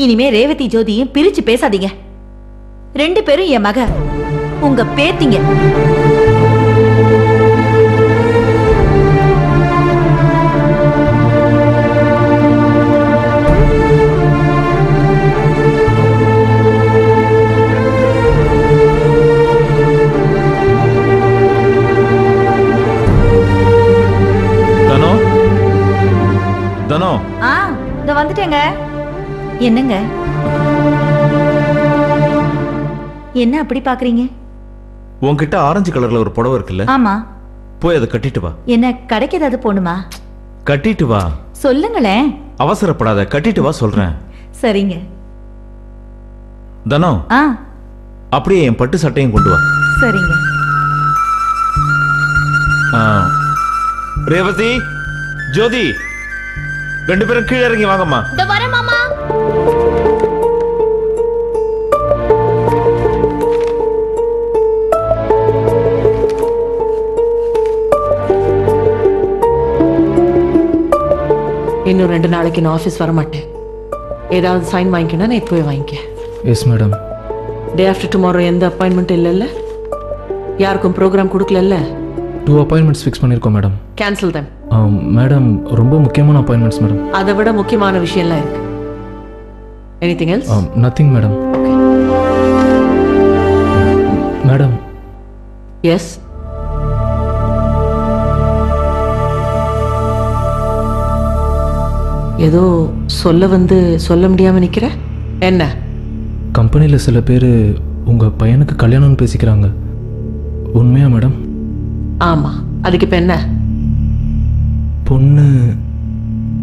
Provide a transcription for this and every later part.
இனிமே ரேவதி ஜோதியும் பிரிச்சு பேசாதீங்க. 2 பேரும் என் மக, உங்க பேத்திங்க. வந்துட்டேங்க. என்னங்க என்ன அப்படி பாக்குறீங்க? உன்கிட்ட ஆரஞ்சு கலர்ல ஒரு புடவை இருக்குல்ல? ஆமா. போய் அதை கட்டிட்டு வா. என்ன கடைக்கு ஏதாவது போணுமா? கட்டிட்டு வா. சொல்லுங்களேன். அவசரப்படாத, கட்டிட்டு வா சொல்றேன். சரிங்க. தனோ, அப்படியே என் பட்டு சட்டையும் கொண்டு வா. சரிங்க. ரேவதி, ஜோதி, 2 பேரும் கீழே இறங்கி வாங்கம்மா. இதோ வரேன் மாமா. இன்னும் 2 நாளைக்கு நான் ஆஃபீஸ் வர மாட்டேன். ஏதாவது சைன் வாங்கிக்கணும், நான் இப்போவே வாங்கிக்க. Yes madam. Day after tomorrow எந்த அப்பாயின்மெண்ட் இல்லைல்ல? யாருக்கும் ப்ரோக்ராம் கொடுக்கல? 2 அப்பாயின்மெண்ட்ஸ் ஃபிக்ஸ் பண்ணியிருக்கோம் மேடம். Cancel them. மேடம், ரொம்ப முக்கியமான அப்பாயின்மெண்ட்ஸ் மேடம். அதை விட முக்கியமான விஷயம்லாம் இருக்கு. Anything else? Nothing madam. Madam. Yes. ஏதோ சொல்ல முடியாம நிக்கிற என்ன? கம்பெனியில் சில பேர் உங்கள் பையனுக்கு கல்யாணம்னு பேசிக்கிறாங்க. உண்மையா மேடம்? ஆமா. அதுக்கு இப்ப என்ன? பொண்ணு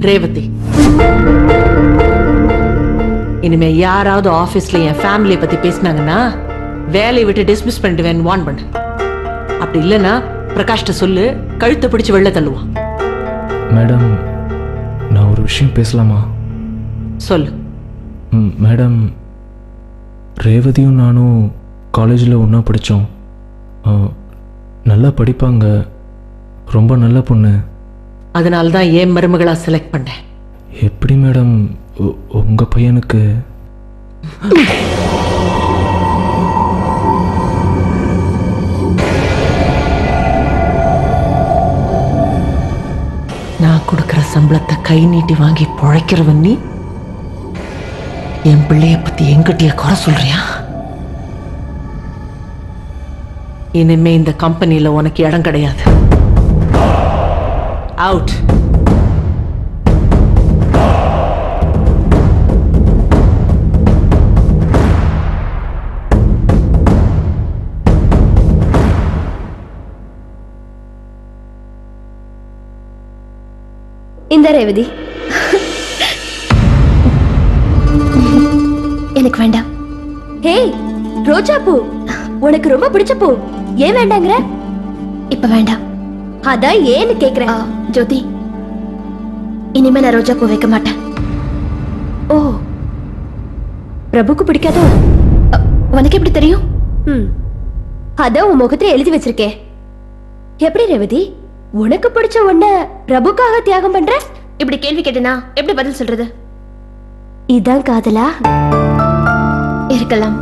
ரேவதி. இனிமே யாராவது ஆபீஸ்ல என் ஃபேமிலியை பத்தி பேசினாங்கன்னா வேலையை விட்டு டிஸ்மிஸ் பண்ணிடுவேன் வார்ன் பண்ணு. அப்படி இல்லைன்னா பிரகாஷ்ட சொல்லு, கழுத்தை பிடிச்சு வெளில தள்ளுவான். மேடம், நான் ஒரு விஷயம் பேசலாமா? சொல்லு. மேடம், ரேவதியும் நானும் காலேஜில் ஒன்றா படித்தோம். நல்லா படிப்பாங்க, ரொம்ப நல்ல பொண்ணு. அதனால தான் ஏன் மருமகளா செலக்ட் பண்ணேன். எப்படி மேடம் உங்க பையனுக்கு? நான் கொடுக்கிற சம்பளத்தை கை நீட்டி வாங்கி பொழைக்கிறவன் நீ என் பிள்ளைய பத்தி எங்கிட்டயே குறை சொல்றியா? இனிமே இந்த கம்பெனியில உனக்கு இடம் கிடையாது. அவுட். இந்த ரேவதி எனக்கு வேண்டாம். ஹே ரோஜா பூ, உனக்கு ரொம்ப பிடிச்ச பூ, ஏன் வேண்டாங்கற? இப்ப வேண்டாம். அதான் ஏன்னு கேக்குறேன். ஜோதி, இனிமே நான் ரோஜா பூ வைக்க மாட்டேன். ஓ, பிரபுக்கு பிடிக்காதோ? உனக்கு எப்படி தெரியும்? அதான் உன் முகத்துல எழுதி வச்சிருக்கேன். எப்படி ரேவதி, உனக்கு பிடிச்ச ஒண்ண பிரபுக்காக தியாகம் பண்ற? இப்படி கேள்வி கேட்டனா எப்படி பதில் சொல்றது? இதான் காதலா? இருக்கலாம்.